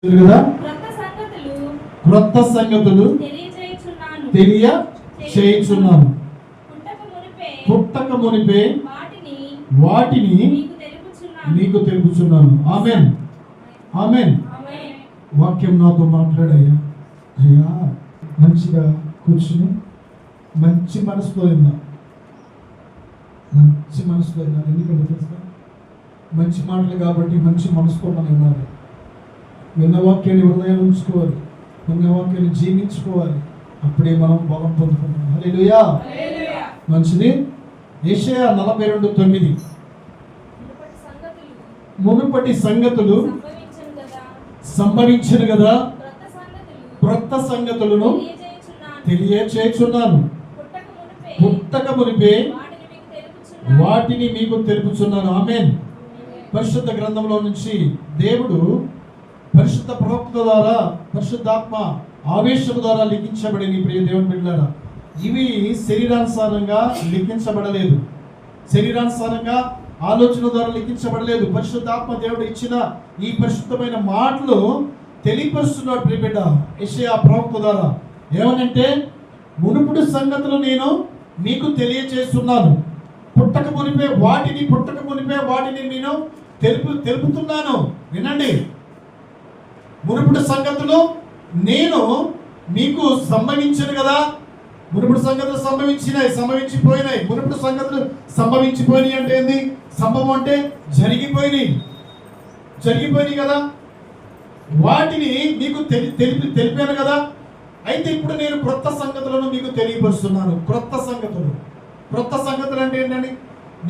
కదా క్రొత్త సంగతులు తెలియచేయుచున్నాను. పుట్టక మునిపే వాటిని మీకు తెలుపుచున్నాను. ఆమేన్, ఆమేన్. వాక్యం నాతో మాట్లాడాయా అయ్యా. మంచిగా కూర్చుని మంచి మనసుతో విన్నాను. ఎందుకంటే తెలుసా, మంచి మాటలు కాబట్టి మంచి మనసుతో మనం వినాలి. విన్న వాక్యాన్ని హృదయాన్ని ఉంచుకోవాలి, విన్న వాక్యాన్ని జీవించుకోవాలి. అప్పుడే మనం బలం పొందుకుంటాం. హల్లెలూయా. మంచిది. యెషయా 42:9 మునుపటి సంగతులు సంభవించను కదా, క్రొత్త సంగతులను తెలియచేయుచున్నాను. పుట్టక మునిపే వాటిని మీకు తెలుపుచున్నాను. ఆమేన్. పరిశుద్ధ గ్రంథంలో నుంచి దేవుడు పరిశుద్ధ ప్రవక్త ద్వారా, పరిశుద్ధాత్మ ఆవేశం ద్వారా లిఖించబడిన ప్రియ దేవుని బిడ్డలారా, ఇవి శరీరానుసారంగా లిఖించబడలేదు, శరీరానుసారంగా ఆలోచన ద్వారా లిఖించబడలేదు. పరిశుద్ధాత్మ దేవుడు ఇచ్చిన ఈ పరిశుద్ధమైన మాటలు తెలియపరుస్తున్నాడు ప్రియ బిడ్డ యెషయా ప్రవక్త ద్వారా. ఏమనంటే, మునుపుడు సంగతులు నేను మీకు తెలియచేస్తున్నాను. పుట్టక మునిపే వాటిని నేను తెలుపుతున్నాను. వినండి. మునుపుడు సంగతులు నేను మీకు సంభవించను కదా. మునుపుడు సంగతులు సంభవించిపోయినాయి. మునుపుడు సంగతులు సంభవించిపోయినాయి అంటే ఏంది? సంభవం అంటే జరిగిపోయినాయి కదా. వాటిని మీకు తెలిపాను కదా. అయితే ఇప్పుడు నేను క్రొత్త సంగతులను మీకు తెలియపరుస్తున్నాను. క్రొత్త సంగతులు అంటే ఏంటండి?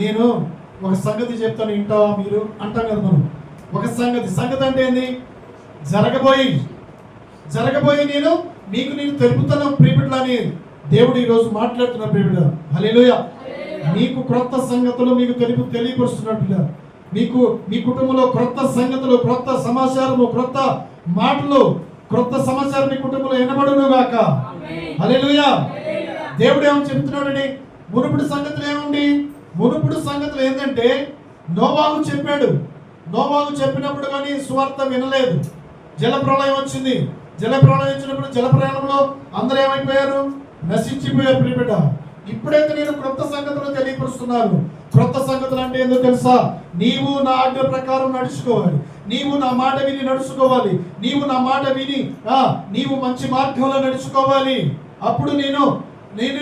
నేను ఒక సంగతి చెప్తాను, వింటావా మీరు అంటాం కదా మనం. ఒక సంగతి అంటే ఏంది? జరగబోయి నేను తెలుపుతాను ప్రియబిడ్డలని దేవుడు ఈరోజు మాట్లాడుతున్న ప్రియబిడ్డ. హల్లెలూయా. మీకు క్రొత్త సంగతులు మీకు తెలియపరుస్తున్నట్టుగా, మీకు మీ కుటుంబంలో క్రొత్త సంగతులు, క్రొత్త సమాచారము, క్రొత్త మాటలు, క్రొత్త సమాచారం మీ కుటుంబంలో వినబడును గాక. హల్లెలూయా. దేవుడు ఏమని చెప్తున్నాడండి? మునుపుడు సంగతులు ఏముంది? మునుపుడు సంగతులు ఏంటంటే, నోవాహు చెప్పినప్పుడు కానీ సువార్త వినలేదు. జలప్రళయం వచ్చింది. జలప్రళయం వచ్చినప్పుడు జలప్రయాణంలో అందరూ ఏమైపోయారు? నశించిపోయారు ప్రియబిడ్డ. ఇప్పుడైతే నేను క్రొత్త సంగతులు తెలియపరుస్తున్నాను. క్రొత్త సంగతులు అంటే ఏందో తెలుసా? నీవు నా ఆజ్ఞ ప్రకారం నడుచుకోవాలి, నీవు నా మాట విని నడుచుకోవాలి, నీవు నా మాట విని నీవు మంచి మార్గంలో నడుచుకోవాలి. అప్పుడు నేను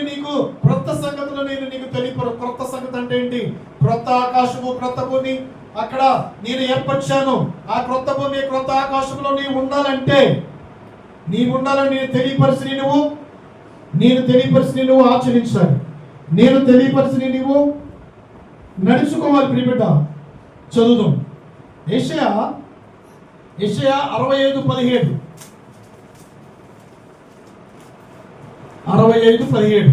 నీకు క్రొత్త సంగతులు నీకు తెలియపరు. క్రొత్త సంగతి అంటే ఏంటి? క్రొత్త ఆకాశము, క్రొత్త భూమి అక్కడ నేను ఏర్పరిచాను. ఆ క్రొత్త భూమి, క్రొత్త ఆకాశంలో నీవు ఉండాలని నేను తెలియపరిచి నువ్వు ఆచరించాలి. నేను తెలియపరిచి నువ్వు నడుచుకోవాలి ప్రియబిడ్డ. చదువుదాం. యెషయా 65:17 65:17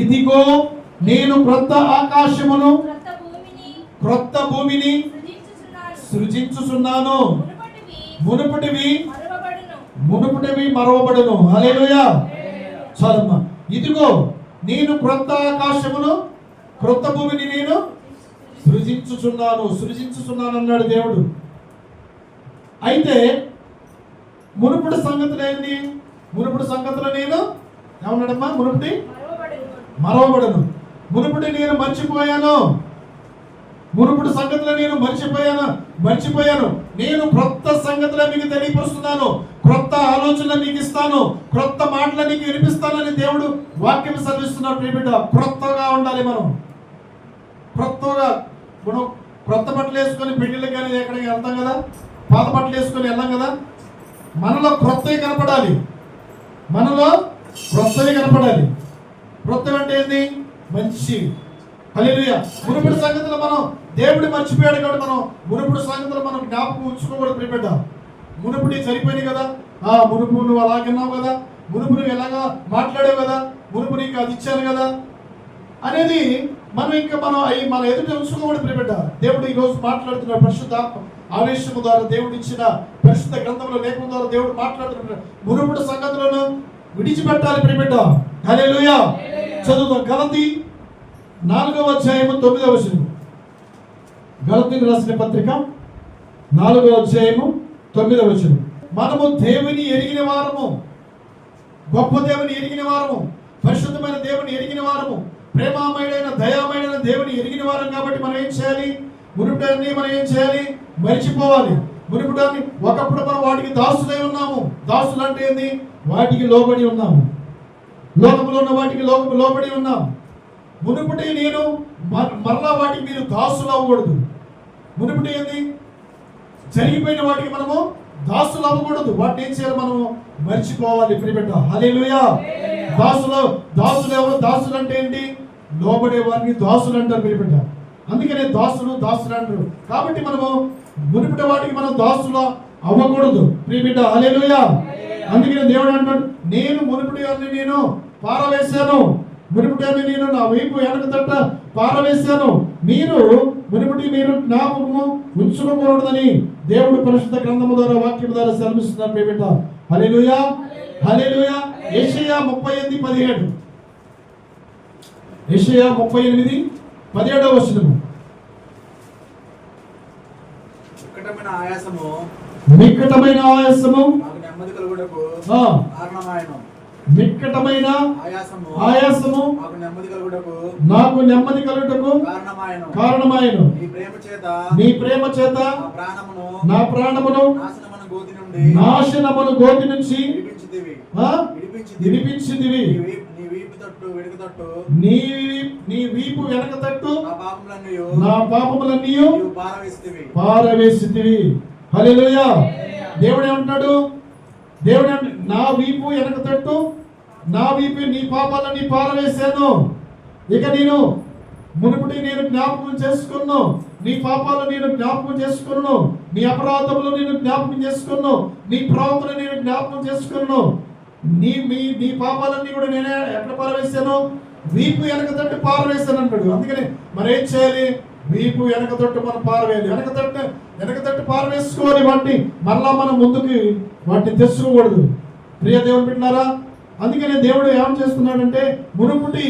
ఇదిగో నేను క్రొత్త ఆకాశమును క్రొత్త భూమిని సృజించుచున్నాను, మునుపటివి మరవబడును. హల్లెలూయా. చాలమ్మా. ఇదిగో నేను క్రొత్త ఆకాశమును క్రొత్త భూమిని నేను సృజించుచున్నాను అన్నాడు దేవుడు. అయితే మునుపటి సంగతులు ఏంటి? మునుపటి సంగతులు నేను ఏమన్నాడమ్మా? మరవబడను. మునుపటి నేను మర్చిపోయాను. మునుపటి సంగతులు నేను మర్చిపోయాను. నేను క్రొత్త సంగతులు మీకు తెలియపరుస్తున్నాను. క్రొత్త ఆలోచనలు మీకు ఇస్తాను, క్రొత్త మాటలు నీకు వినిపిస్తానని దేవుడు వాక్యం చదివిస్తున్నాడు ప్రియబిడ్డ. క్రొత్తగా ఉండాలి మనం. మనం క్రొత్త బట్టలు వేసుకొని పెళ్లిళ్ళకి కానీ ఎక్కడికి వెళ్తాం కదా, పాత బట్టలు వేసుకొని వెళ్ళాం కదా. మనలో క్రొత్తవి కనపడాలి. క్రొత్తవి అంటే ఏంది? మంచి. హల్లెలూయా. మునుపటి సంగతులు మనం దేవుడు మర్చిపోయాడు కాబట్టి మనం మునుపటి సంగతులు మనం జ్ఞాపకం ఉంచుకోకూడదు ప్రియబిడ్డ. మునుపటి సరిపోయినాయి కదా. మునుపు నువ్వు అలాగన్నావు కదా, మునుపు నువ్వు ఎలాగా మాట్లాడావు కదా, మునుపు నీకు అది ఇచ్చాను కదా అనేది మనం మన ఎదుట ఉంచుకోకూడదు ప్రియబిడ్డ. దేవుడు ఈ రోజు మాట్లాడుతున్నాడు. పరిశుద్ధ ఆవేశము ద్వారా దేవుడు ఇచ్చిన పరిశుద్ధ గ్రంథంలో లేఖనం ద్వారా దేవుడు మాట్లాడుతున్నాడు. మునుపటి సంగతులను విడిచిపెట్టాలి ప్రియబిడ్డ. హల్లెలూయా. చదువుతాం. గలతీ 4:9 గలతీయులకు రాసిన పత్రిక 4వ అధ్యాయము 9వ వచనం. మనము దేవుని ఎరిగిన వారము, గొప్ప దేవుని ఎరిగిన వారము, పరిశుద్ధమైన దేవుని ఎరిగిన వారము, ప్రేమామయుడైన దయామయుడైన దేవుని ఎరిగిన వారం కాబట్టి మనం ఏం చేయాలి? మునుపటిని మనం ఏం చేయాలి? మరిచిపోవాలి. మునుపటిని ఒకప్పుడు మనం వాటికి దాసులై ఉన్నాము. దాసులు అంటే ఏంది? వాటికి లోబడి ఉన్నాము. లోకంలో ఉన్న వాటికి లోబడి ఉన్నాము. మునుపటి నేను మరలా వాటికి మీరు దాసులు అవ్వకూడదు. మునుపటి ఏంది? జరిగిపోయిన వాటికి మనము దాసులు అవ్వకూడదు. వాటిని ఏం చేయాలి? మనము మర్చిపోవాలి. ప్రియబిడ్డ, హల్లెలూయా. దాసులు ఎవరు? దాసులు అంటే ఏంటి? లోబడే వారిని దాసులు అంటారు ప్రియబిడ్డ. అందుకనే దాసులు అంటారు. కాబట్టి మనము మునుపటి వాటికి మనం దాసులు అవ్వకూడదు ప్రియబిడ్డ, హల్లెలూయా. అందుకనే దేవుడు అంటాడు, నేను మునుపటి వారిని నేను పారవేశాను, మునుపటి వారిని నేను నా వైపు వెనక తట్ట పారవేశాను, మీరు మునుపటి మీరు జ్ఞాపకము ఉంచుకోకూడదని దేవుడు పరిశుద్ధ గ్రంథము ద్వారా వాక్యం ద్వారా సెలవిస్తున్నారు ప్రియబిడ్డ, హల్లెలూయా, హల్లెలూయా. యెషయా 38:17. యెషయా 38:17వ వచనము. మిక్కటమైన ఆయాసము నాకు నెమ్మది కలుగుటకు కారణమాయెను. మిక్కటమైన ఆయాసము నాకు నెమ్మది కలుగుటకు కారణమాయెను. నీ ప్రేమ చేత నా ప్రాణమును నాశనమును గోతి నుంచి విడిపించితివి. నీ వీపు వెనక తట్టు నా పాపములన్నీ పారవేసితివి. హల్లెలూయా. దేవుడు ఏమంటున్నాడు? దేవుడు నా వీపు వెనక తట్టు, నా వీపు నీ పాపాలన్నీ పారవేశాను. ఇక నేను మునుపటి నేను జ్ఞాపకం చేసుకున్నాను, నీ పాపాలు నేను జ్ఞాపకం చేసుకున్నాను, నీ అపరాధములు నేను జ్ఞాపకం చేసుకున్నాను, నీ ప్రవర్తన నేను జ్ఞాపకం చేసుకున్నాను. నీ పాపాలన్నీ కూడా నేనే ఎట్లా పారవేశాను? వీపు వెనక తట్టు పారవేశాను అంటాడు. అందుకని మరి ఏం చేయాలి? వీపు వెనక తట్టు మనం పారవేయాలి. వెనక తట్టు పారవేసుకోవాలి. వాటిని మరలా మనం ముందుకు వాటిని తెచ్చుకోకూడదు. ప్రియ దేవుని బిడ్డలారా, అందుకనే దేవుడు ఏం చేస్తున్నాడంటే మునుపటి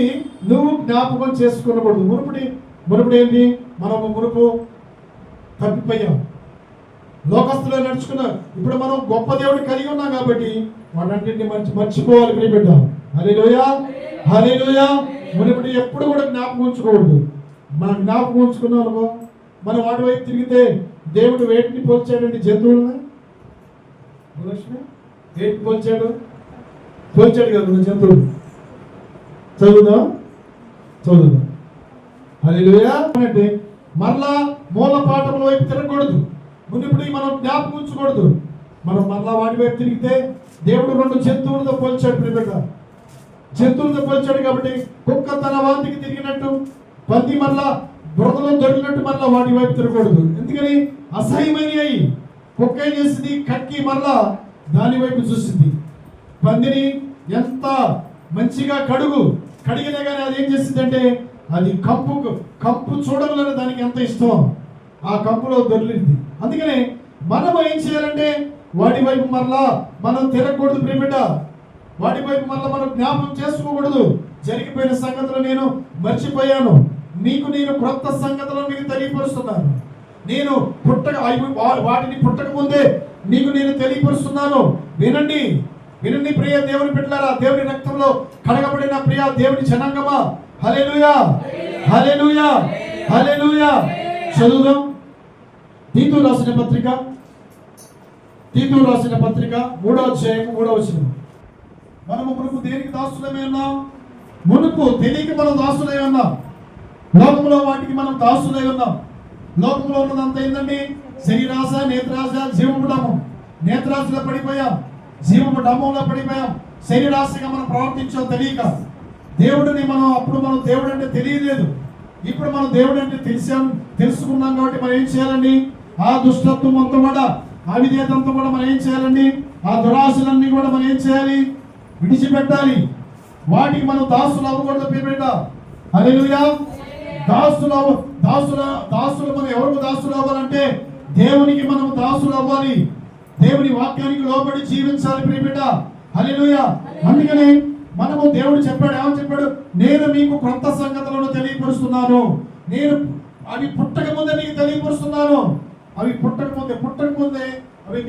నువ్వు జ్ఞాపకం చేసుకునకూడదు. మునుపటి ఏంటి? మనము మునుపు తప్పిపోయాం, లోకస్తులో నడుచుకున్నాం. ఇప్పుడు మనం గొప్ప దేవుడిని కలిగి ఉన్నాం కాబట్టి వాటన్నింటినీ మర్చిపోవాలి ప్రియబిడ్డ, హల్లెలూయా, హల్లెలూయా. మునుపటి ఎప్పుడు కూడా జ్ఞాపకం ఉంచుకోకూడదు. మనం జ్ఞాపకం ఉంచుకున్నాం అనుకో, మనం వాటి వైపు తిరిగితే దేవుడు వేటిని పోల్చాడండి? జంతువులని. వేటిని పోల్చాడు కదా మన జంతువులు. చదువుదాం. హల్లెలూయా. అంటే మరలా మూల పాఠముల వైపు తిరగకూడదు. మునుపటి మనం జ్ఞాపకం ఉంచకూడదు. మనం మరలా వాటి వైపు తిరిగితే దేవుడు 2 జంతువులతో పోల్చాడు ప్రియబిడ్డ. జంతువులతో పోల్చాడు కాబట్టి కుక్క తన వాంతికి తిరిగినట్టు, పంది మరలా బురదలో దొరికినట్టు మరలా వాటి వైపు తిరగకూడదు. ఎందుకని? అసహ్యమని కుక్క ఏం చేసింది? కక్కి మరలా దాని వైపు చూసింది. పందిని ఎంత మంచిగా కడిగినా కానీ అది ఏం చేసింది అంటే అది కంపు చూడాలని దానికి ఎంత ఇష్టం, ఆ కంపులో దొరికింది. అందుకనే మనం ఏం చేయాలంటే వాటి వైపు మరలా మనం తిరగకూడదు ప్రియబిడ్డ. వాటి వైపు మరలా మనం జ్ఞాపకం చేసుకోకూడదు. జరిగిపోయిన సంగతులు నేను మర్చిపోయాను, మీకు నేను క్రొత్త సంగతులను మీకు తెలియపరుస్తున్నాను. నేను వాటిని పుట్టక ముందే మీకు నేను తెలియపరుస్తున్నాను. వినండి ప్రియ దేవుని బిడ్డలారా, దేవుని రక్తంలో కడగబడిన ప్రియ దేవుని జనాంగమా, హల్లెలూయా, హల్లెలూయా, హల్లెలూయా. చదువుదాం. తీతు రాసిన పత్రిక 3వ అధ్యాయం 3వ వచనం. మనము మునుపు దేనికి దాసులమై ఉన్నాం? మునుపు తెలియక మనం దాసులై ఉన్నాం. లోకంలో వాటికి మనం దాసులై ఉన్నాం. లోకంలో ఉన్నదంతా ఏంటండి? శరీరాశ, నేత్రాశ, జీవపు డమం. నేత్రాశలో పడిపోయాం, జీవపు డమంలో పడిపోయాం. శరీరాశగా మనం ప్రవర్తించాం తెలియక. దేవుడిని అప్పుడు మనం దేవుడు అంటే తెలియలేదు. ఇప్పుడు మనం దేవుడు అంటే తెలుసుకున్నాం కాబట్టి మనం ఏం చేయాలండి? ఆ దుష్టత్వం అంతా కూడా, ఆ విధేయతంతా కూడా మనం ఏం చేయాలండి? ఆ దురాశలన్నీ కూడా మనం ఏం చేయాలి? విడిచిపెట్టాలి. వాటికి మనం దాసులు అవ్వకూడదు ప్రియబిడ్డ, హల్లెలూయా. దాసులు మనం ఎవరికి దాసులు అవ్వాలంటే దేవునికి మనం దాసులు అవ్వాలి. దేవుని వాక్యానికి లోబడి జీవించాలి ప్రియబిడ్డ, హల్లెలూయా. అందుకని మనము దేవుడు చెప్పాడు, ఏమని చెప్పాడు? నేను మీకు క్రొత్త సంగతులను తెలియపరుస్తున్నాను, నేను అవి పుట్టక ముందే మీకు తెలియపరుస్తున్నాను. అవి పుట్టకముందే అవి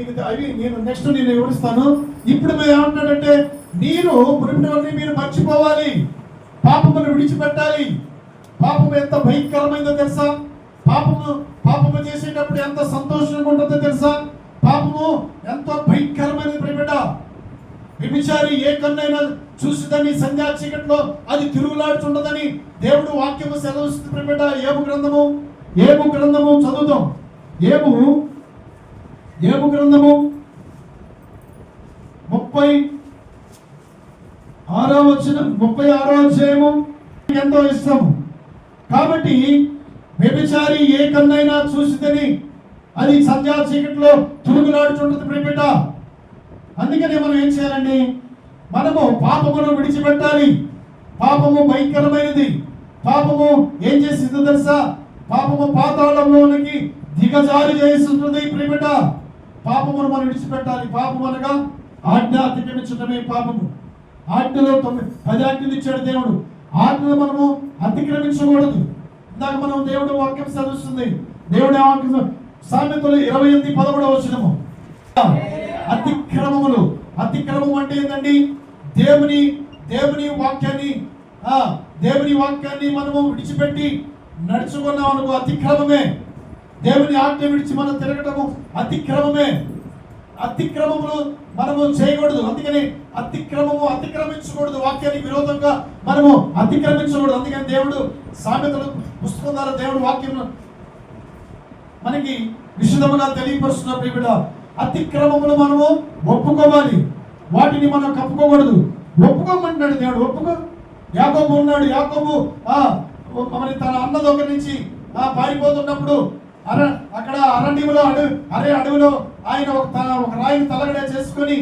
నేను నెక్స్ట్ నేను వివరిస్తాను. ఇప్పుడు మీరు ఏమంటాడంటే మీరు మునుపటివన్నీ మీరు మర్చిపోవాలి, పాపమును విడిచిపెట్టాలి. పాపము ఎంత భయంకరమైందో తెలుసా? పాపము చేసేటప్పుడు ఎంత సంతోషంగా ఉంటుందో తెలుసా? పాపము ఎంతో భయంకరమైనది ప్రియబిడ్డ. వ్యభిచారి ఏ కన్నైనా చూసిదని సంధ్యా చీకట్లో అది తిరుగులాడుచుండదని దేవుడు వాక్యము సెలవిస్తుంది ప్రియబిడ్డ. ఏబు గ్రంథము చదువుదాం. ఏబు గ్రంథము 36వ అధ్యాయము ఎంతో ఇష్టము. కాబట్టి వ్యభిచారి ఏ కన్నైనా చూసిదని అది సంధ్యా చీకట్లో తిరుగులాడుచుంటుంది ప్రియబిడ్డ. అందుకనే మనం ఏం చేయాలండి? మనము పాపమును విడిచిపెట్టాలి. పాపము భయంకరమైనది. పాపము ఏం చేసిందో తెలుసా? పాపము పాతాళంలోనికి దిగజారి చేస్తుంది ప్రియబిడ్డ. పాపమును మనం విడిచిపెట్టాలి. పాపం అనగా ఆజ్ఞ అతిక్రమించడమే పాపము. ఆజ్ఞలో 10 ఆజ్ఞలు ఇచ్చాడు దేవుడు. ఆజ్ఞలు మనము అతిక్రమించకూడదు. ఇందాక మనం దేవుడు వాక్యం చదువుతుంది. దేవుడు వాక్యం సామెతలు 28:11 అతిక్రమం అంటే ఏంటండి? దేవుని వాక్యాన్ని మనము విడిచిపెట్టి నడుచుకున్నాం అనుకో అతిక్రమమే. దేవుని ఆజ్ఞ విడిచి మనం తిరగటము అతిక్రమమే. అతిక్రమములు మనము చేయకూడదు. అందుకని అతిక్రమించకూడదు. వాక్యానికి విరోధంగా మనము అతిక్రమించకూడదు. అందుకని దేవుడు సామెతలు పుస్తకం ద్వారా దేవుడు వాక్యం మనకి విశుద్ధముగా తెలియపరుస్తున్న ప్రియబిడ్డ. అతిక్రమములు మనము ఒప్పుకోవాలి, వాటిని మనం కప్పుకోకూడదు. ఒప్పుకోమంటున్నాడు దేవుడు. ఒప్పుకో. యాకోబు ఉన్నాడు. యాకోబు మరి తన అన్న దగ్గర నుంచి పారిపోతున్నప్పుడు అక్కడ అడవిలో ఆయన ఒక రాయిని తలగడే చేసుకొని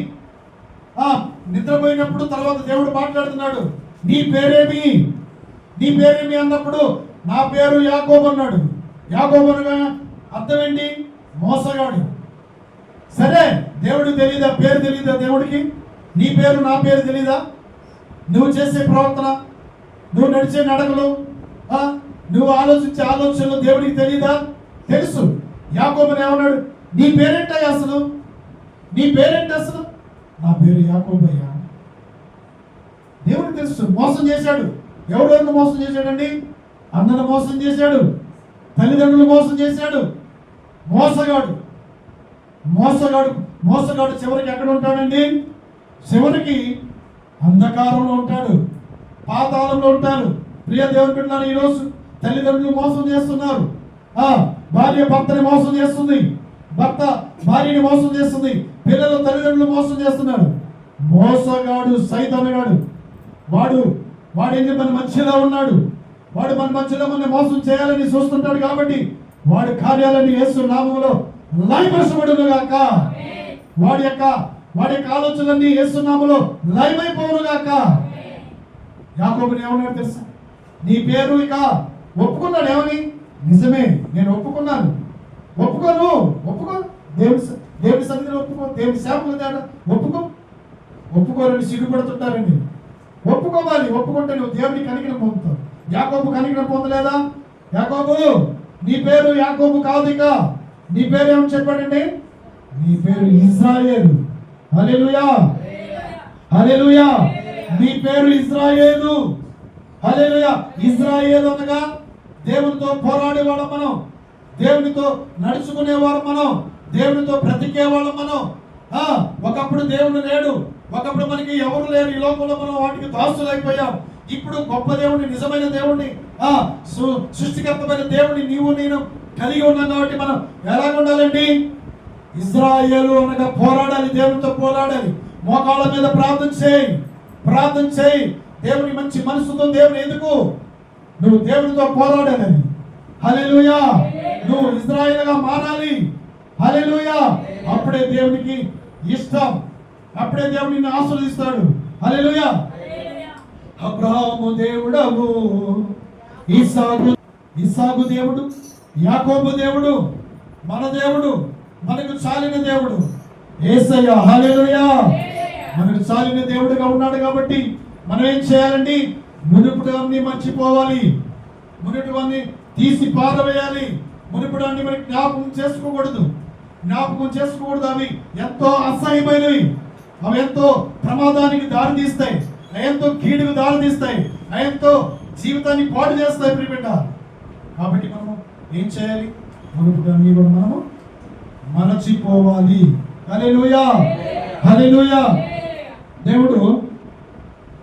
నిద్రపోయినప్పుడు తర్వాత దేవుడు మాట్లాడుతున్నాడు. నీ పేరేమి అన్నప్పుడు నా పేరు యాకోబు అన్నాడు. యాకోబు అనగా అర్థం ఏంటి? మోసగాడు. సరే, దేవుడికి తెలీదా? పేరు తెలీదా దేవుడికి? నీ పేరు నా పేరు తెలీదా? నువ్వు చేసే ప్రవర్తన, నువ్వు నడిచే నడకలు, నువ్వు ఆలోచించే ఆలోచనలు దేవుడికి తెలీదా? తెలుసు. యాకోబుని ఏమన్నాడు? నీ పేరేంటి అసలు? నా పేరు యాకోబయ్యా. దేవుడికి తెలుసు. మోసం చేశాడు. ఎవరెవరిని మోసం చేశాడండి? అన్నను మోసం చేశాడు, తల్లిదండ్రులు మోసం చేశాడు. మోసగాడు చివరికి ఎక్కడ ఉంటాడండి? చివరికి అంధకారంలో ఉంటాడు, పాతాళంలో ఉంటాడు. ప్రియ దేవుని బిడ్డలారా, ఈరోజు తల్లిదండ్రులు మోసం చేస్తున్నారు. భార్య భర్తని మోసం చేస్తుంది, భర్త భార్యని మోసం చేస్తుంది, పిల్లలు తల్లిదండ్రులు మోసం చేస్తున్నాడు. మోసగాడు సైతానుగాడు. వాడు మన మధ్యలో ఉన్నాడు. వాడు మన మధ్యలో మన మోసం చేయాలని చూస్తుంటాడు. కాబట్టి వాడి కార్యాలని యేసు నామములో లయపరచబడును గాక. వాడి యొక్క ఆలోచనలన్నీ యేసు నామములో లయమైపోవును గాక. యాకోబుని ఏమన్నాడు తెలుసా? నీ పేరు ఇక ఒప్పుకున్నాడు. ఏమని? నిజమే, నేను ఒప్పుకున్నాను. ఒప్పుకో. దేవుని సన్నిధిలో ఒప్పుకో. దేవుని సేవకుల ద్వారా ఒప్పుకోరని సిగ్గుపడుతుంటారండి. ఒప్పుకోవాలి. ఒప్పుకుంటే నువ్వు దేవుని కనికరం పొందుతావు. యాకోబు కనికరం పొందలేదా? యాకోబు, నీ పేరు యాకోబు కాదు, ఇక నీ పేరు ఏమని చెప్పాడండి? నీ పేరు ఇశ్రాయేలు. హల్లెలూయా, హల్లెలూయా. నీ పేరు ఇశ్రాయేలు. హల్లెలూయా. ఇశ్రాయేలు అనగా దేవునితో పోరాడేవాళ్ళం మనం, దేవునితో నడుచుకునేవాళ్ళం మనం, దేవునితో బ్రతికేవాళ్ళం మనం. ఒకప్పుడు దేవుడు లేడు, ఒకప్పుడు మనకి ఎవరు లేరు. ఈ లోకంలో మనం వాటికి దాసులైపోయాం. ఇప్పుడు గొప్ప దేవుడిని, నిజమైన దేవుడిని, సృష్టికర్తమైన దేవుడిని నీవు నేను కలిగి ఉన్నాం. కాబట్టి మనం ఎలాగ ఉండాలండి? ఇశ్రాయేలు అనగా పోరాడాలి, దేవునితో పోరాడాలి. మోకాళ్ళ మీద ప్రార్థన చేయి. దేవుని మంచి మనసుతో దేవుని ఎందుకు నువ్వు దేవునితో పోరాడాలని. హల్లెలూయా. నువ్వు ఇశ్రాయేలుగా మారాలి. హల్లెలూయా. అప్పుడే దేవునికి ఇష్టం, అప్పుడే దేవుడు నిన్ను ఆశీర్వదిస్తాడు. హల్లెలూయా. అబ్రహాము దేవుడవు, ఇస్సాకు దేవుడు, యాకోబు దేవుడు, మన దేవుడు, మనకు చాలిన దేవుడు యేసయ్య. హల్లెలూయా. మనకు చాలిన దేవుడుగా ఉన్నాడు. కాబట్టి మనం ఏం చేయాలండి? మునుపటివన్నీ మర్చిపోవాలి, మునుపటివన్నీ తీసి పారవేయాలి. మునుపడాన్ని మరి జ్ఞాపకం చేసుకోకూడదు. అవి ఎంతో అసహ్యమైనవి, అవి ఎంతో ప్రమాదానికి దారి తీస్తాయి, అవి ఎంతో కీడుకు దారి తీస్తాయి, అవి ఎంతో జీవితాన్ని పాడు చేస్తాయి ప్రియబిడ్డ. కాబట్టి మనము ఏం చేయాలి? మునుపడాన్ని కూడా మనము మరచిపోవాలి. హల్లెలూయా, హల్లెలూయా. దేవుడు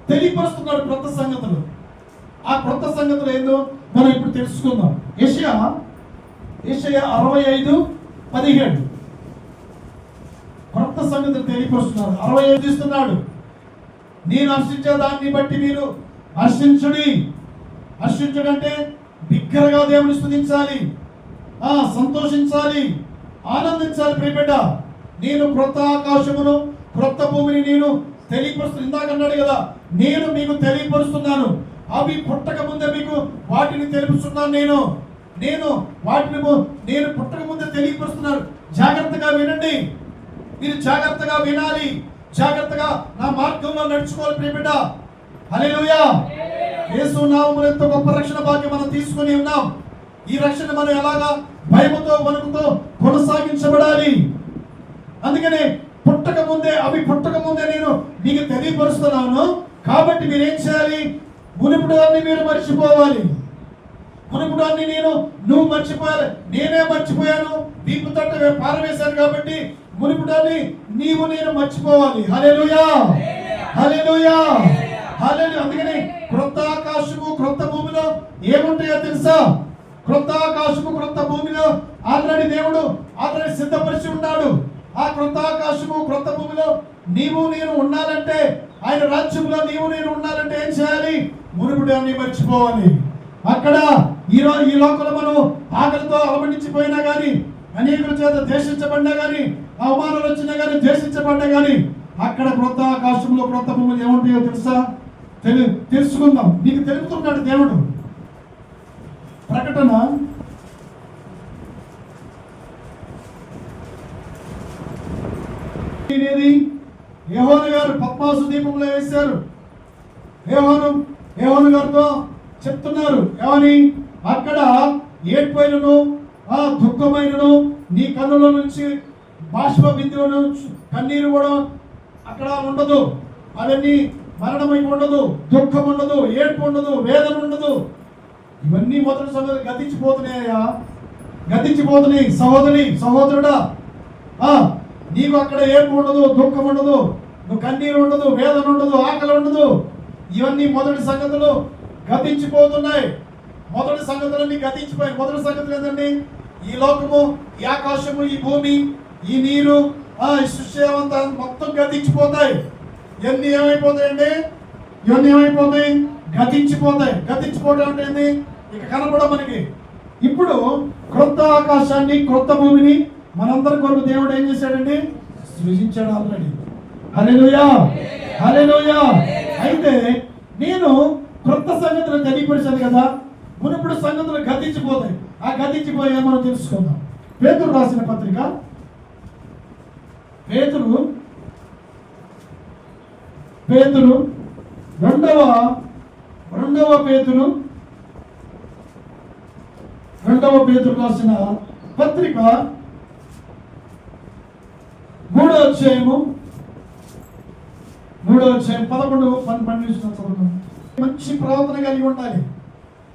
తెలియపరుస్తున్నాడు క్రొత్త సంగతులు. ఆ క్రొత్త సంగతులు ఏందో మనం ఇప్పుడు తెలుసుకుందాం. యెషయా 65:17 క్రొత్త సంగతులు తెలియపరుస్తున్నాడు. 65 ఇస్తున్నాడు. నేను హర్షించే దాన్ని బట్టి మీరు హర్షించుడంటే బిగ్గరగా దేవుని స్తుతించాలి, సంతోషించాలి, ఆనందించాలి ప్రియబిడ్డ. నేను క్రొత్త ఆకాశమును క్రొత్త భూమిని నేను తెలియపరుస్తున్నాను. ఇందాక అన్నాడు కదా, నేను మీకు తెలియపరుస్తున్నాను. అవి పుట్టక ముందే మీకు వాటిని తెలుపుతున్నాను. నేను పుట్టక ముందే తెలియపరుస్తున్నాను. జాగ్రత్తగా వినండి. మీరు జాగ్రత్తగా వినాలి, జాగ్రత్తగా నా మార్గంలో నడుచుకోవాలి ప్రియబిడ్డ. హల్లెలూయా. యేసు నామములో ఎంతో గొప్ప రక్షణ భాగ్యం మనం తీసుకొని ఉన్నాం. ఈ రక్షణ మనం ఎలాగా భయముతో వణుకుతో కొనసాగించబడాలి. అందుకనే అవి పుట్టక ముందే నేను మీకు తెలియపరుస్తున్నాను. కాబట్టి మీరేం చేయాలి? మునుపడాన్ని మీరు మర్చిపోవాలి. మునుపడాన్ని నువ్వు మర్చిపోయాలి, నేనే మర్చిపోయాను, వీపు తట్ట పారవేశాను. కాబట్టి మునుపడాన్ని నేను మర్చిపోవాలి. హల్లెలూయా, హల్లెలూయా, హల్లెలూయా. అందుకని క్రొత్త ఆకాశము క్రొత్త భూమిలో ఏముంటాయో తెలుసా? క్రొత్త ఆకాశము క్రొత్త భూమిలో దేవుడు సిద్ధపరిచి ఉన్నాడు. ఆ క్రొత్త ఆకాశము క్రొత్త భూమిలో నేను ఉండాలంటే, ఆయన రాజ్యంలో నేను ఉండాలంటే ఏం చేయాలి? మునుపడాన్ని మర్చిపోవాలి. అక్కడ ఈ లోకంలో మనం ఆకలితో అవమానించిపోయినా కానీ, అనేకుల చేత ద్వేషించబడినా కానీ, అవమానాలు వచ్చినా కానీ, ద్వేషించబడినా కానీ, అక్కడ క్రొత్త ఆకాశంలో క్రొత్త భూములు ఏముంటాయో తెలుసా? తెలుసుకుందాం. నీకు తెలుపుతున్నాడు దేవుడు. ప్రకటన 8 యోహాను గారు పద్మాసు దీపంలో వేశారు. యోహాను గారితో చెప్తున్నారు ఏమని? అక్కడ ఏడ్పైనను దుఃఖమైనను నీ కన్నుల నుంచి బాష్ప బిందువును కన్నీరు కూడా అక్కడ ఉండదు. అవన్నీ మరణమై ఉండదు, దుఃఖం ఉండదు, ఏడ్పు ఉండదు, వేదన ఉండదు. ఇవన్నీ మొదటి సంగతులు గతించిపోతున్నాయా? గతించిపోతున్నాయి. సహోదరుడా, నీకు అక్కడ ఏడ్పు ఉండదు, దుఃఖం ఉండదు, నువ్వు కన్నీరు ఉండదు, వేదన ఉండదు, ఆకలి ఉండదు. ఇవన్నీ మొదటి సంగతులు గతించిపోతున్నాయి. మొదటి సంగతులన్నీ గతించిపోయాయి. మొదటి సంగతులు ఏంటండి? ఈ లోకము, ఈ ఆకాశము, ఈ భూమి, ఈ నీరు, ఈ సృష్టి అంతా మొత్తం గతించిపోతాయి. ఇవన్నీ ఏమైపోతాయండి? గతించిపోతాయి. గతించిపోవడం అంటే ఏంది? ఇక కనపడం మనకి. ఇప్పుడు క్రొత్త ఆకాశాన్ని క్రొత్త భూమిని మనందరి కొరకు దేవుడు ఏం చేశాడండి? సృజించాడు ఆల్రెడీ. హల్లెలూయా, హల్లెలూయా. అయితే నేను క్రొత్త సంగతులు తెలియపరిచాను కదా, మునుపటి సంగతులు గతించిపోతాయి. ఆ గతించిపోయే మనం తెలుసుకుందాం. పేతురు రాసిన పత్రిక, పేతురు రెండవ పేతురు రాసిన పత్రిక 3వ అధ్యాయము 11-12 చదువుతాం. మంచి ప్రవర్తన కలిగి ఉండాలి.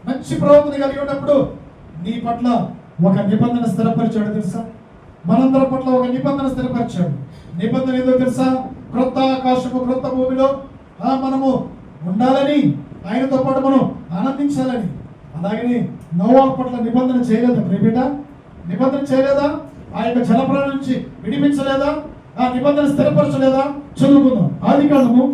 మంచి ప్రవర్తన కలిగి ఉన్నప్పుడు నీ పట్ల ఒక నిబంధన స్థిరపరిచాడు తెలుసా? మనందరి పట్ల ఒక నిబంధన స్థిరపరిచాడు. నిబంధన ఏదో తెలుసా? క్రొత్త ఆకాశము క్రొత్త భూమిలో మనము ఉండాలని, ఆయనతో పాటు మనం ఆనందించాలని. అలాగని నోవా పట్ల నిబంధన చేయలేదా ప్రియబిడ్డ? నిబంధన చేయలేదా? ఆ యొక్క జలప్రాణి నుంచి విడిపించలేదా? ఆ నిబంధన స్థిరపరచలేదా? చదువుకుందాం. ఆదికాండము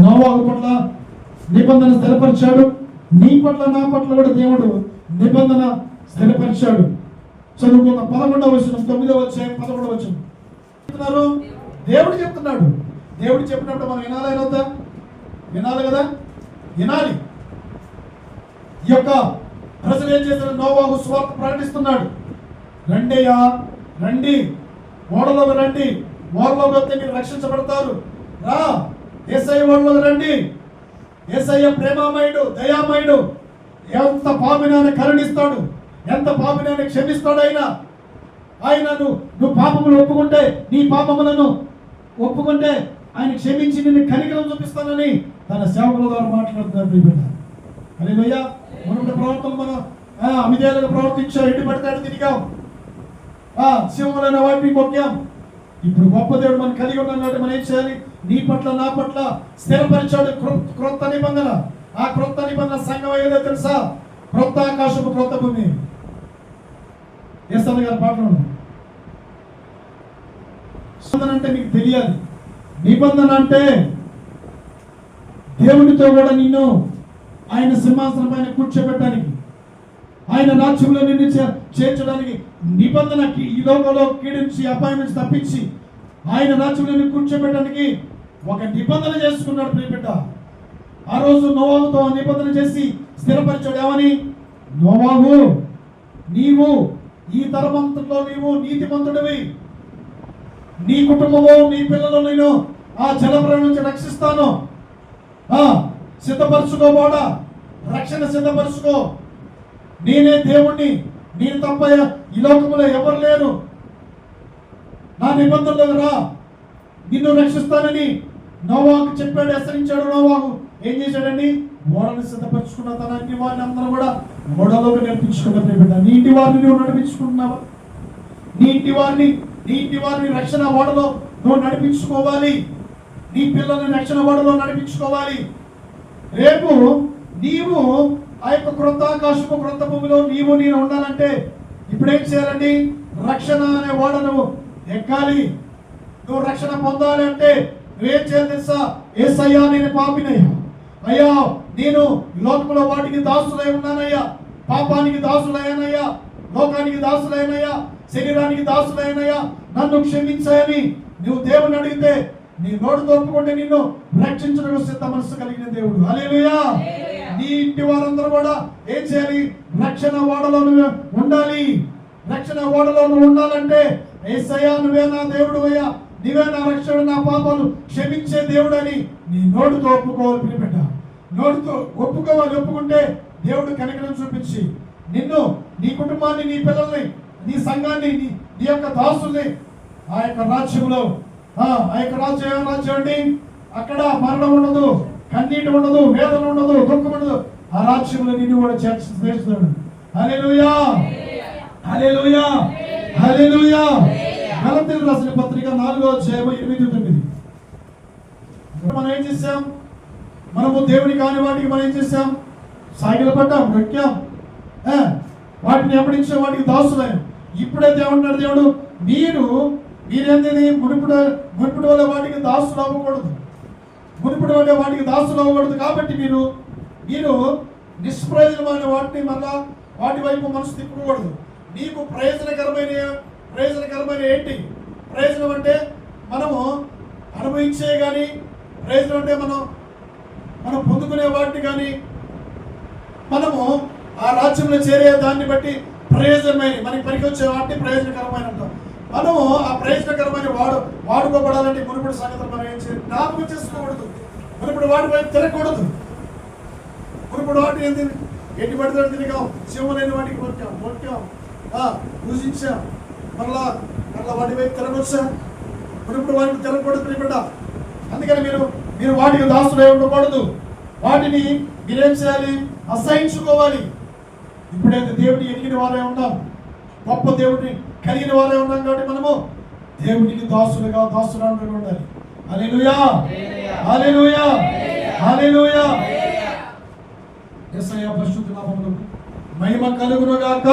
నోవాహు పట్ల నిబంధన స్థిరపరిచాడు. నీ పట్ల నా పట్ల కూడా దేవుడు నిబంధన స్థిరపరిచాడు. చదువుకుందాం. 11వ వచనం, 9వ అధ్యాయం 11వ వచనం. దేవుడు చెప్తున్నాడు. దేవుడు చెప్పినప్పుడు మనం వినాలి కదా. వినాలి. ఈ యొక్క ప్రజలు ఏం చేశారు? నోవాహు సువార్త ప్రకటిస్తున్నాడు. రండి, ఓడలోకి రండి, ఓడలోకి వస్తే మీరు రక్షించబడతారు. యేసయ్య ఒడిలోకి రండి. యేసయ్య ప్రేమమయుడు, దయామయుడు. ఎంత పాపినైనా కరుణిస్తాడు, ఎంత పాపినైనా క్షమిస్తాడు. ఆయన నువ్వు పాపములు ఒప్పుకుంటే, నీ పాపములను ఒప్పుకుంటే ఆయన క్షమించి నిన్ను కనికరం చూపిస్తానని తన సేవకుల ద్వారా మాట్లాడుతున్నారు. ప్రియబిడ్డ, హల్లెలూయా. మునుపటి ప్రవర్తన మనం అమిదేలుగా ప్రవర్తించాం, ఎటు పడతాడు తిరిగాం, సింహములైన వాటిని మొక్కాం. ఇప్పుడు గొప్ప దేవుడు మనం కలిగి ఉన్నాం కాబట్టి మనం ఏం చేయాలి? నీ పట్ల నా పట్ల స్థిరపరిచాడు క్రొత్త నిబంధన. ఆ క్రొత్త నిబంధన సంఘం ఏదో తెలుసా? క్రొత్త ఆకాశము, క్రొత్త భూమి. యేసయ్య గారి పాటలు అంటే మీకు తెలియాలి. నిబంధన అంటే దేవుడితో కూడా నిన్ను ఆయన సింహాసనం పైన కూర్చోబెట్టడానికి, ఆయన రాజ్యంలో నిన్ను చేర్చడానికి, నిబంధనకి ఈ లోకంలో కీడించి అపాయం నుంచి తప్పించి ఆయన రాజ్యంలో నిన్ను కూర్చోబెట్టడానికి ఒక నిబంధన చేసుకున్నాడు. ప్రియబిడ్డ, ఆ రోజు నోవాహుతో నిబంధన చేసి స్థిరపరిచాడు. ఏమని? నోవాహు, నీవు ఈ తరమంతలో నీవు నీతిమంతుడివి, నీ కుటుంబము నీ పిల్లలు నేను ఆ జలప్రలయం నుంచి రక్షిస్తాను. సిద్ధపరచుకోబోడా, రక్షణ సిద్ధపరచుకో. నేనే దేవుణ్ణి, నేను తప్ప ఈ లోకంలో ఎవరు లేరు. నా నిబంధనలకు రా, నిన్ను రక్షిస్తానని నోవాహుకు చెప్పాడు, హెచ్చరించాడు. నోవాహు ఏం చేశాడండి? ఓడను సిద్ధపరచుకున్న తన ఇంటి వారిని అందరూ కూడా ఓడలోకి నడిపించుకున్న. నీ ఇంటి వారిని నువ్వు నడిపించుకుంటున్నావా? నీ ఇంటి వారిని రక్షణ ఓడలో నువ్వు నడిపించుకోవాలి. నీ పిల్లల్ని రక్షణ ఓడలో నడిపించుకోవాలి. రేపు నీవు ఆ యొక్క క్రొత్త ఆకాశము, క్రొత్త భూమిలో నేను ఉండాలంటే ఇప్పుడేం చేయాలండి? రక్షణ అనే ఓడ నువ్వు ఎక్కాలి. నువ్వు రక్షణ పొందాలి అంటే నువ్వేం చేయాలి తెలుసా? యేసయ్యా, నేను పాపినయ్యా, అయ్యా నేను లోకంలో వాటికి దాసులై ఉన్నానయ్యా, పాపానికి దాసులైనయ్యా, లోకానికి దాసులైనయ్యా, శరీరానికి దాసులైనయ్యా, నన్ను క్షమించాయని నువ్వు దేవుని అడిగితే, నీ నోటు తోపుకుంటే నిన్ను రక్షించడం సిద్ధ మనసు కలిగిన దేవుడు. హల్లెలూయా. నీ ఇంటి వారందరూ కూడా ఏం చేయాలి? రక్షణ ఓడలో ఉండాలి. రక్షణ ఓడలో ఉండాలంటే యేసయ్యా, నువ్వే నా దేవుడు అయ్యా, నీవే నా రక్షణ, నా పాపాలు క్షమించే దేవుడు అని నీ నోటితో ఒప్పుకోవాలి. ప్రియబిడ్డ, నోటితో ఒప్పుకోవాలి. ఒప్పుకుంటే దేవుడు కనికరం చూపించి నిన్ను, నీ కుటుంబాన్ని, నీ పిల్లల్ని, నీ సంఘాన్ని, నీ యొక్క దాసుల్ని ఆ యొక్క రాజ్యంలో, ఆ యొక్క రాజ్యం అండి, అక్కడ మరణం ఉండదు, కన్నీటి ఉండదు, వేదన ఉండదు, దుఃఖం ఉండదు. ఆ రాజ్యంలో నిన్ను కూడా చేర్చుతాడు. హల్లెలూయా, హల్లెలూయా, హల్లెలూయా. గలతీయులకు రాసిన పత్రిక 4:8-9. మనం ఏం చేసాం? మనము దేవుని కాని వాటికి మనం ఏం చేసాం? సాగిల పడ్డాం, రొక్కాం, వాటిని ఎప్పటించే వాటికి దాసులయ్యాం. ఇప్పుడైతే ఏమంటాడు దేవుడు? మీరేంది మునుపుడు వల్ల వాటికి దాసులు అవ్వకూడదు, మునుపుడు వల్ల వాటికి దాసులు అవ్వకూడదు. కాబట్టి మీరు నిష్ప్రయోజనమైన వాటిని మళ్ళా వాటి వైపు మనసు తిప్పకూడదు. నీకు ప్రయోజనకరమైన ఏంటి? ప్రయోజనం అంటే మనము అనుభవించే కానీ, ప్రయోజనం అంటే మనం పొందుకునే వాటిని కానీ, మనము ఆ రాజ్యంలో చేరే దాన్ని బట్టి ప్రయోజనమైన, మనకి పనికి వచ్చే వాటిని ప్రయోజనకరమైన అంటాం. మనము ఆ ప్రయోజనకరమైన వాడుకోబడాలంటే మునుపటి సంగతులు మనం ఏం చేయాలి? జ్ఞాపకం చేసుకోకూడదు. మునుపటి వాటి వైపు తిరగకూడదు. మునుపటి వాటిని ఎట్టి పడితే తిరిగాం, సింహలేని వాటికి కొట్టాం, పూజించాం, మరలా వాటి వైపు తిరగొచ్చా? మునుపటి వాటికి తిరగకూడదు. ప్రియబిడ్డ, అందుకని మీరు వాటికి దాసులు ఉండకూడదు. వాటిని మీరేం చేయాలి? అసహించుకోవాలి. ఇప్పుడైతే దేవుడిని ఎరిగిన వారే ఉన్నాం, గొప్ప దేవుడిని కలిగిన వారే ఉన్నాం కాబట్టి మనము దేవుడికి దాసులుగా ఉండాలి. హల్లెలూయా, హల్లెలూయా, హల్లెలూయా. యేసయ్య పరిశుద్ధ నామమునకు మహిమ కలుగునుగాక.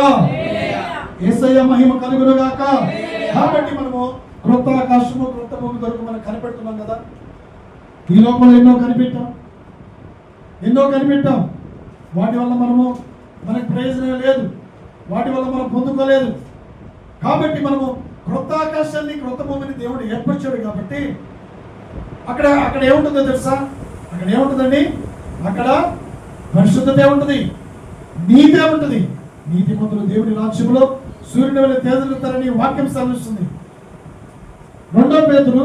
యేసయ్య మహిమ కలుగునుగాక. కాబట్టి మనము క్రొత్త ఆకాశము, క్రొత్త భూమి కొరకు మనం కనిపెడుతున్నాం కదా. ఈ లోపల ఎన్నో కనిపెట్టాం. వాటి వల్ల మనకు ప్రయోజనం లేదు, వాటి వల్ల మనం పొందుకోలేదు. కాబట్టి మనము క్రొత్త ఆకాశాన్ని, క్రొత్త భూమిని దేవుడు ఏర్పరిచాడు. కాబట్టి అక్కడ ఏముంటుందో తెలుసా? అక్కడ ఏముంటుందండి? అక్కడ పరిశుద్ధత ఉంటుంది, నీతే ఉంటుంది. నీతిమంతులు దేవుని రాజ్యంలో సూర్యుని వలె తేజరిల్లుతారని వాక్యం సెలవిస్తుంది. 2 పేతురు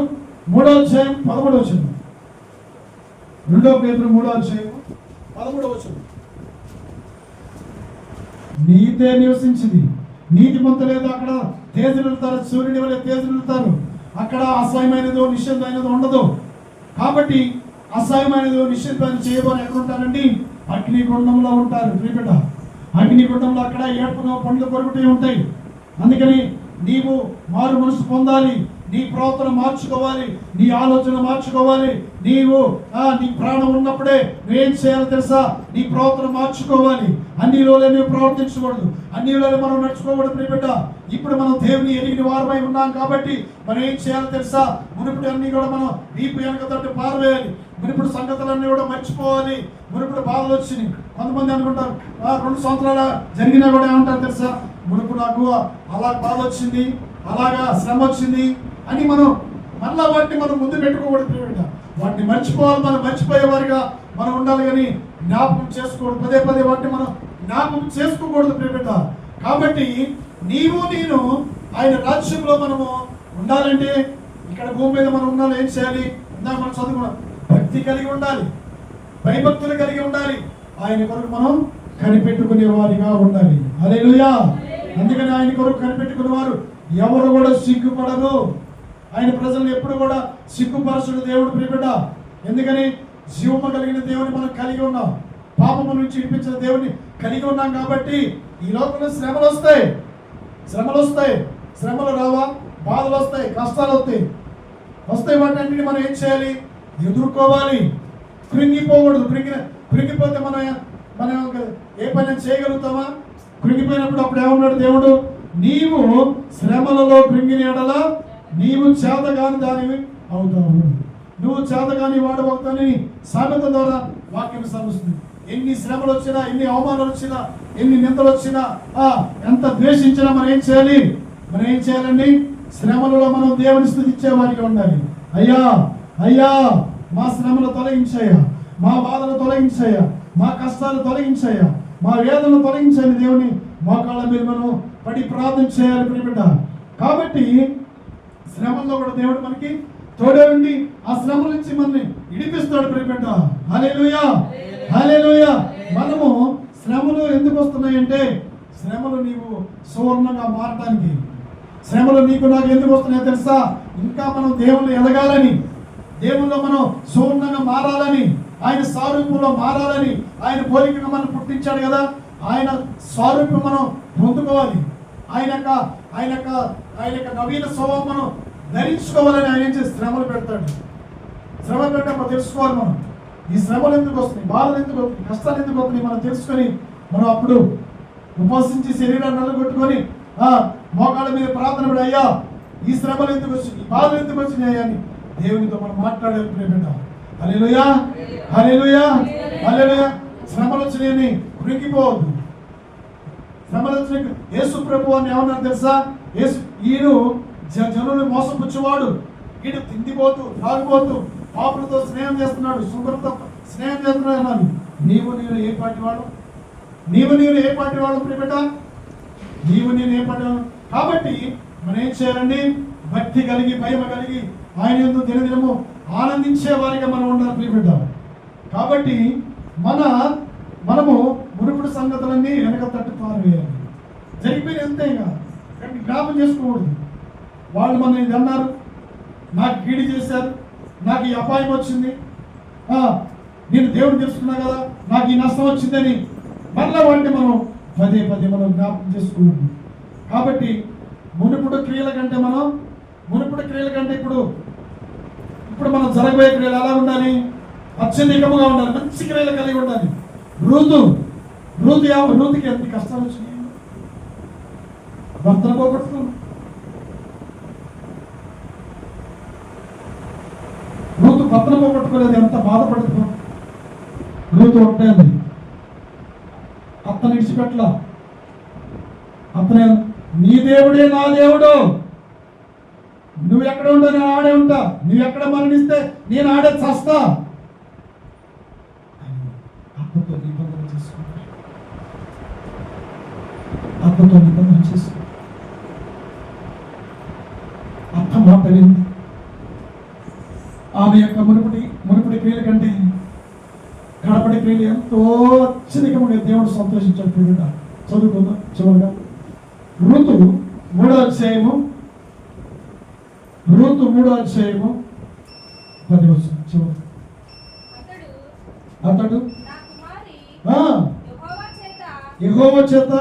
3:13. 2 పేతురు 3:13 నీతే నివసించింది, నీతిమంతులు లేదు అక్కడ తేజులుతారు, సూర్యుని వల్ల తేజులుతారు. అక్కడ అసహ్యమైనదో నిషిద్ధమైనదో ఉండదు. కాబట్టి అసహ్యమైనదో నిషిద్ధమైన చేయబోని ఎక్కడ ఉంటారండి? అగ్నిగుండంలో ఉంటారు. ప్రియబిడ్డ, అగ్నిగుండంలో అక్కడ ఏడుపును పండ్లు కొరుకుతూ ఉంటాయి. అందుకని నీవు మారు మనసు పొందాలి, నీ ప్రవర్తన మార్చుకోవాలి, నీ ఆలోచన మార్చుకోవాలి. నీవు నీ ప్రాణం ఉన్నప్పుడే నువ్వేం చేయాలో తెలుసా? నీ ప్రవర్తన మార్చుకోవాలి. అన్నిలోనే నువ్వు ప్రవర్తించకూడదు, అన్నిలోనే మనం నడుచుకోకూడదు. ప్రియబిడ్డ, ఇప్పుడు మనం దేవుని ఎరిగిన వారమై ఉన్నాం కాబట్టి మనం ఏం చేయాలో తెలుసా? మునుపటి అన్ని కూడా మనం వీపు వెనక తట్టు పారవేయాలి. మునుపటి సంగతులన్నీ కూడా మర్చిపోవాలి. మునుపటి బాధలు వచ్చినాయి. కొంతమంది అనుకుంటారు 2 సంవత్సరాల జరిగినా కూడా ఏమంటారు తెలుసా? మునుపు నాకు అలా బాధ వచ్చింది, అలాగా శ్రమ వచ్చింది అని మనం మళ్ళా వాటిని మనం ముందు పెట్టుకోకూడదు. ప్రియబిడ్డ, వాటిని మర్చిపోవాలి. మనం మర్చిపోయేవారిగా మనం ఉండాలి, కానీ జ్ఞాపకం చేసుకోకూడదు. పదే పదే వాటిని మనం జ్ఞాపకం చేసుకోకూడదు. ప్రియబిడ్డ, కాబట్టి నీవు నేను ఆయన రాజ్యంలో మనము ఉండాలంటే ఇక్కడ భూమి మీద మనం ఉండాలి. ఏం చేయాలి? ఇందాక మనం చదువుకున్నాం, భక్తి కలిగి ఉండాలి, భయభక్తులు కలిగి ఉండాలి. ఆయన కొరకు మనం కనిపెట్టుకునే వారిగా ఉండాలి. హల్లెలూయా. అందుకని ఆయన కొరకు కనిపెట్టుకునే వారు ఎవరు కూడా సిగ్గుపడరు. ఆయన ప్రజలను ఎప్పుడు కూడా సిగ్గుపరచుడు దేవుడు. ప్రియబిడ్డ, ఎందుకని జీవము కలిగిన దేవుని మనం కలిగి ఉన్నాం, పాపము నుంచి విడిపించిన దేవుని కలిగి ఉన్నాం. కాబట్టి ఈ లోకంలో శ్రమలు వస్తాయి, శ్రమలు రావా? బాధలు వస్తాయి, కష్టాలు వస్తాయి. వాటన్నిటిని మనం ఏం చేయాలి? ఎదుర్కోవాలి. కృంగిపోకూడదు. కృంగిపోతే మనం ఏ పని చేయగలుగుతామా? కృంగిపోయినప్పుడు అప్పుడు ఏమన్నాడు దేవుడు? నీవు శ్రమలలో కృంగిన ఎడల నీవు చేతగాని దానివి అవుతావు, నువ్వు చేతగాని వాడు అవుతానని సామెత ద్వారా వాక్యం సరుస్తుంది. ఎన్ని శ్రమలు వచ్చినా, ఎన్ని అవమానాలు వచ్చినా, ఎన్ని నిందలు వచ్చినా, ఎంత ద్వేషించినా మనం ఏం చేయాలండి? శ్రమలలో మనం దేవుని స్తుతించే వారికి ఉండాలి. అయ్యా మా శ్రమలు తొలగించాయా, మా బాధలు తొలగించాయా, మా కష్టాలు తొలగించాయా, మా వేదనలు తొలగించాలి. దేవుని మోకాళ్ళ మీద మనం పడి ప్రార్థన చేయాలి. ప్రియబిడ్డ, కాబట్టి శ్రమల్లో కూడా దేవుడు మనకి తోడే ఉండి ఆ శ్రమల నుంచి మనల్ని విడిపిస్తాడు. ప్రియబిడ్డ, హల్లెలూయా, హల్లెలూయా. మనము శ్రమలు ఎందుకు వస్తున్నాయంటే, శ్రమలు నీవు సువర్ణంగా మారటానికి. శ్రమలు నీకు నాకు ఎందుకు వస్తున్నాయో తెలుసా? ఇంకా మనం దేవుళ్ళు ఎదగాలని, దేవుల్లో మనం సువర్ణంగా మారాలని, ఆయన స్వరూపంలో మారాలని, ఆయన పోలికగా మనం పుట్టించాడు కదా. ఆయన స్వరూపం మనం పొందుకోవాలి. ఆయన యొక్క నవీన స్వభావం మనం ధరించుకోవాలని ఆయన ఏం చేసి శ్రమలు పెడతాడు. శ్రమలు పెట్టాక తెలుసుకోవాలి మనం ఈ శ్రమలు ఎందుకు వస్తున్నాయి, బాధలు ఎందుకు వస్తున్నాయి, కష్టాలు ఎందుకు వస్తున్నాయి మనం తెలుసుకొని మనం అప్పుడు ఉపవసించి శరీరాన్ని నల్లగొట్టుకొని మోకాళ్ళ మీద ప్రార్థన పడి, అయ్యా ఈ శ్రమలు ఎందుకు వచ్చినాయి, ఈ బాధలు ఎందుకు వచ్చినాయి అని దేవునితో మనం మాట్లాడాలి. ప్రియబిడ్డ, హల్లెలూయా, హల్లెలూయా, హల్లెలూయా. శ్రమలు వచ్చినాయని కృంగిపోవద్దు. శ్రమలు వచ్చిన యేసు ప్రభు అని ఏమన్నారు తెలుసా? ఈయన జనులు మోసపుచ్చేవాడు, ఈయన తిండిపోతూ తాగిపోతూ పాపులతో స్నేహం చేస్తున్నాడు, శుభ్రతో స్నేహం చేస్తున్నాడు అన్నాను. నీవు నేను ఏ పార్టీ వాడు? ప్రియబిడ్డ, నీవు నేను ఏ పార్టీ వాడు? కాబట్టి మనం ఏం చేయాలండి? భక్తి కలిగి, భయం కలిగి, ఆయన యందు దినదినము ఆనందించే వారిగా మనం ఉండాలి. ప్రియబిడ్డ, కాబట్టి మనము మునుపటి సంగతులన్నీ వెనక తట్టు పారవేయాలి. జరిగిపోయిన ఎంతేగా కానీ జ్ఞాపం చేసుకోకూడదు. వాళ్ళు మన ఇది అన్నారు, నాకు కీడి చేశారు, నాకు ఈ అపాయం వచ్చింది, నేను దేవుడు తెలుసుకున్నా కదా, నాకు ఈ నష్టం వచ్చిందని మళ్ళీ వాటిని మనం పదే మనం జ్ఞాపకం చేసుకోకూడదు. కాబట్టి మునుపటి క్రియల కంటే ఇప్పుడు మనం జరగబోయే క్రియలు ఎలా ఉండాలి? అత్యధికముగా ఉండాలి, మంచి క్రియలు కలిగి ఉండాలి. రూతుకి ఎంత కష్టాలు వచ్చినాయి, భర్తను పోగొట్టుకున్నాం. రూతు భర్తను పోగొట్టుకోలేదు, ఎంత బాధపడుతున్నాం. రూతు ఉంటుంది, అత్తను విడిచిపెట్టలా. అతనే నీ దేవుడే నా దేవుడు, నువ్వు ఎక్కడ ఉండవు నేను ఆడే ఉంటా, నువ్వు ఎక్కడ మరణిస్తే నేను ఆడే చస్తా. అత్తతో నిబంధన చేసుకో. అత్త మాట వింది. ఆమె యొక్క మునుపటి క్రియల కంటే క్రియలు ఎంతో అత్యధికంగా దేవుడు సంతోషించాడు ప్రియుడ. చదువుకుందాం చివరిగా రూతు 3వ అధ్యాయము 10 వచనం చివరి. అతడు యెహోవా చేత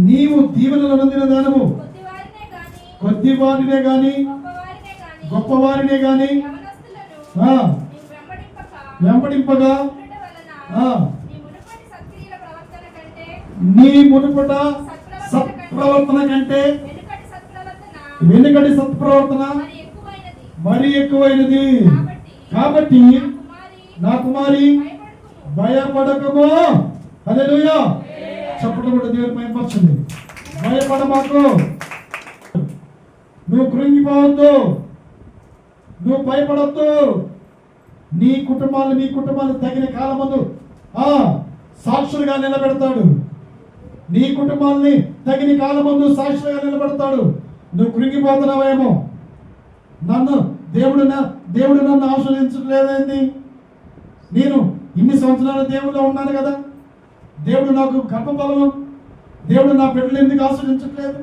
నీవు దీవెనలు నొందిన దానము, కొద్దివారినే గాని గొప్పవారినే గాని వెంబడింపగా నీ మునుపట సత్ప్రవర్తన కంటే వెనుకటి సత్ప్రవర్తన మరి ఎక్కువైనది. కాబట్టి నా కుమారి భయపడకము. హల్లెలూయా. చప్పట్లు కూడా దేవుని మహిమపరచండి. భయపడమాకు, నువ్వు కృంగిపోవద్దు, నువ్వు భయపడొద్దు. నీ కుటుంబాలు తగిన కాలమందు సాక్షులుగా నిలబెడతాడు. నీ కుటుంబాలని తగిన కాలమందు సాక్షులుగా నిలబెడతాడు. నువ్వు కృంగిపోతున్నావేమో, దేవుడు నన్ను ఆశ్రయించట్లేదేంది, నేను ఇన్ని సంవత్సరాలు దేవుడిలో ఉన్నాను కదా, దేవుడు నాకు గర్భఫలము, దేవుడు నా బిడ్డలు ఎందుకు ఆశ్రయించట్లేదు,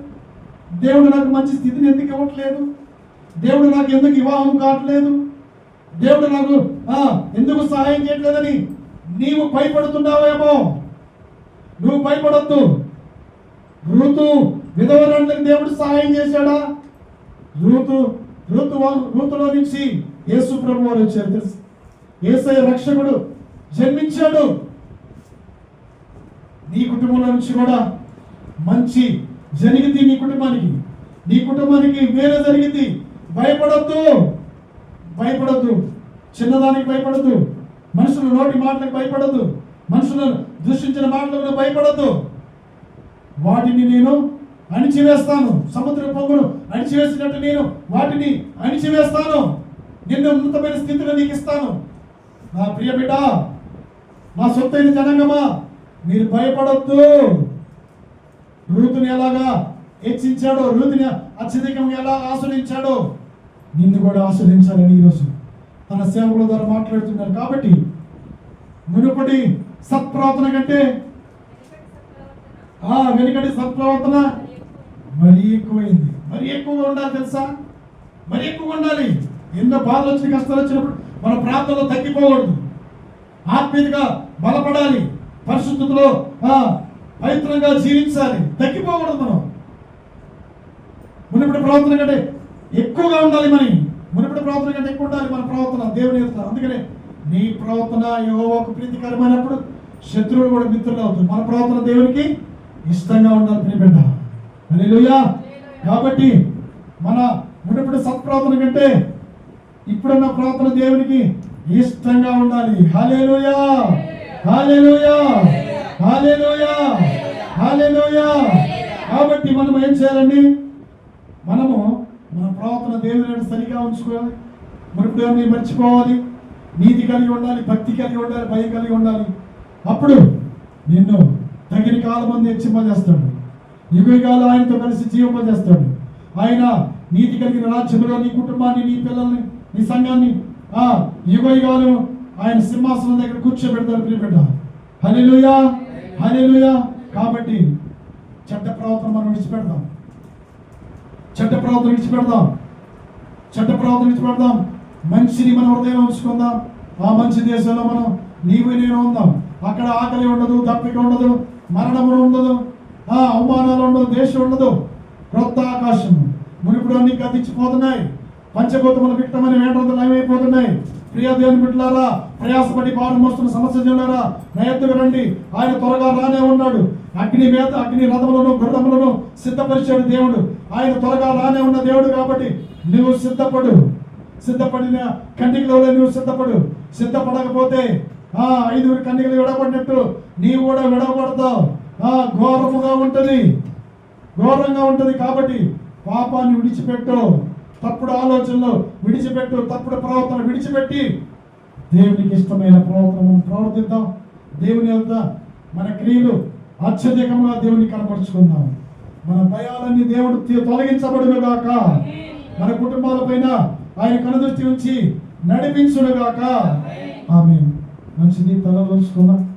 దేవుడు నాకు మంచి స్థితిని ఎందుకు ఇవ్వట్లేదు, దేవుడు నాకు ఎందుకు వివాహం కావట్లేదు, దేవుడు నాకు ఎందుకు సహాయం చేయట్లేదని నీవు భయపడుతున్నావేమో. నువ్వు భయపడొద్దు. రూతు విధవరాండ్లకు దేవుడు సహాయం చేశాడా? రూతులో నుంచి యేసు ప్రభు వారు వచ్చారు. తెలుసు, యేసయ్య రక్షకుడు జన్మించాడు. నీ కుటుంబంలో నుంచి కూడా మంచి జరిగింది. నీ కుటుంబానికి వేరే జరిగింది. భయపడద్దు. చిన్నదానికి భయపడద్దు. మనుషుల నోటి మాటలకు భయపడద్దు. మనుషులను దూషించిన మాటలకు భయపడద్దు. వాటిని నేను అణిచివేస్తాను. సముద్ర పొంగును అణిచివేసినట్టు నేను వాటిని అణిచివేస్తాను. నిన్ను ఉన్నతమైన స్థితిలో నీకు ఇస్తాను. నా ప్రియ బిడ్డ, నా సొత్తైన జనాంగమా, మీరు భయపడొద్దు. రూతుని ఎలాగా హెచ్చించాడో, రూతుని అత్యధికంగా ఎలా ఆశ్రయించాడో నిన్ను కూడా ఆశ్రయించాలని ఈరోజు తన సేవకుల ద్వారా మాట్లాడుతున్నారు. కాబట్టి మునుపటి సత్ప్రవర్తన కంటే వెనుకటి సత్ప్రవర్తన మరీ ఎక్కువైంది. మరీ ఎక్కువగా ఉండాలి. తెలుసా, మరీ ఎక్కువగా ఉండాలి. ఎన్నో బాధలు వచ్చిన కష్టాలు వచ్చినప్పుడు మన ప్రాంతంలో తగ్గిపోకూడదు. ఆత్మీయంగా బలపడాలి. పరిశుద్ధతలో పవిత్రంగా జీవించాలి. తగ్గిపోకూడదు. మనం మునుపటి ప్రవర్తన కంటే ఎక్కువగా ఉండాలి. మునుపటి ప్రవర్తన కంటే ఎక్కువ ఉండాలి మన ప్రవర్తన దేవుని ఎదుట. అందుకనే నీ ప్రవర్తన యెహోవాకు ప్రీతికరమైనప్పుడు శత్రువులు కూడా మిత్రులు అవుతుంది. మన ప్రవర్తన దేవునికి ఇష్టంగా ఉండాలి ప్రియ బిడ్డ. హల్లెలూయా. కాబట్టి మన మునుపటి సత్ప్రవర్తన కంటే ఇప్పుడున్న ప్రవర్తన దేవునికి ఇష్టంగా ఉండాలి. హల్లెలూయా, హల్లెలూయా, హల్లెలూయా, హల్లెలూయా. కాబట్టి మనం ఏం చేయాలండి? మనము మన ప్రవర్తన దేవుని సరిగా ఉంచుకోవాలి. మునుపటి దేవుని మర్చిపోవాలి. నీతి కలిగి ఉండాలి, భక్తి కలిగి ఉండాలి, భయం కలిగి ఉండాలి. అప్పుడు నిన్ను తగిన కాలం మంది హెచ్చింపజేస్తాడు. యుగయుగాలు ఆయనతో కలిసి జీవింపజేస్తాడు. ఆయన నీతి కలిగిన రాజ్యంలో నీ కుటుంబాన్ని, నీ పిల్లల్ని, నీ సంఘాన్ని యుగయుగాలు ఆయన సింహాసనం దగ్గర కూర్చోబెడతాడు ప్రియ బిడ్డ. హల్లెలూయా, హల్లెలూయా. కాబట్టి చెడ్డ ప్రవర్తన మనం విడిచిపెడదాం. చెడ్డ ప్రవర్తన విడిచిపెడదాం. మంచిని మన హృదయంలో ఉంచుకుందాం. ఆ మంచి దేశంలో మనం నీవు నేను ఉందాం. అక్కడ ఆకలి ఉండదు, దప్పిక ఉండదు, మరణము ఉండదు, అవమానాలు ఉండదు, దేశం ఉండదు. క్రొత్త ఆకాశము. మునుపుడు అన్ని గతించిపోతున్నాయి. పంచభూతముల విక్తమైన వేటంతలు ఏమైపోతున్నాయి. ప్రియ దేవుని బిడ్డలారా, ప్రయాసపడి భారం మోస్తున్న సమస్య జనులారా, నా ఎద్దుకు రండి, ఆయన త్వరగా రానే ఉన్నాడు. అగ్ని రథములను గుర్రములను సిద్ధపరిచాడు దేవుడు. ఆయన త్వరగా రానే ఉన్న దేవుడు. కాబట్టి నువ్వు సిద్ధపడిన కన్నికలో నువ్వు సిద్ధపడకపోతే 5 కన్నికలు విడబడినట్టు నీవు కూడా విడబడతావు. ఘోరంగా ఉంటుంది. కాబట్టి పాపాన్ని విడిచిపెట్టు, తప్పుడు ఆలోచనలు విడిచిపెట్టు, తప్పుడు ప్రవర్తన విడిచిపెట్టి దేవునికి ఇష్టమైన ప్రవర్తనను ప్రవర్తిద్దాం. దేవుని యొక్క మన క్రియలు అత్యధికంగా దేవుని కనపరుచుకుందాం. మన భయాలన్నీ దేవుడు తొలగించబడును గాక. మన కుటుంబాల పైన ఆయన కనుదృష్టి ఉంచి నడిపించును గాక. ఆమేన్. మంచిది, తల వంచుకుందాం.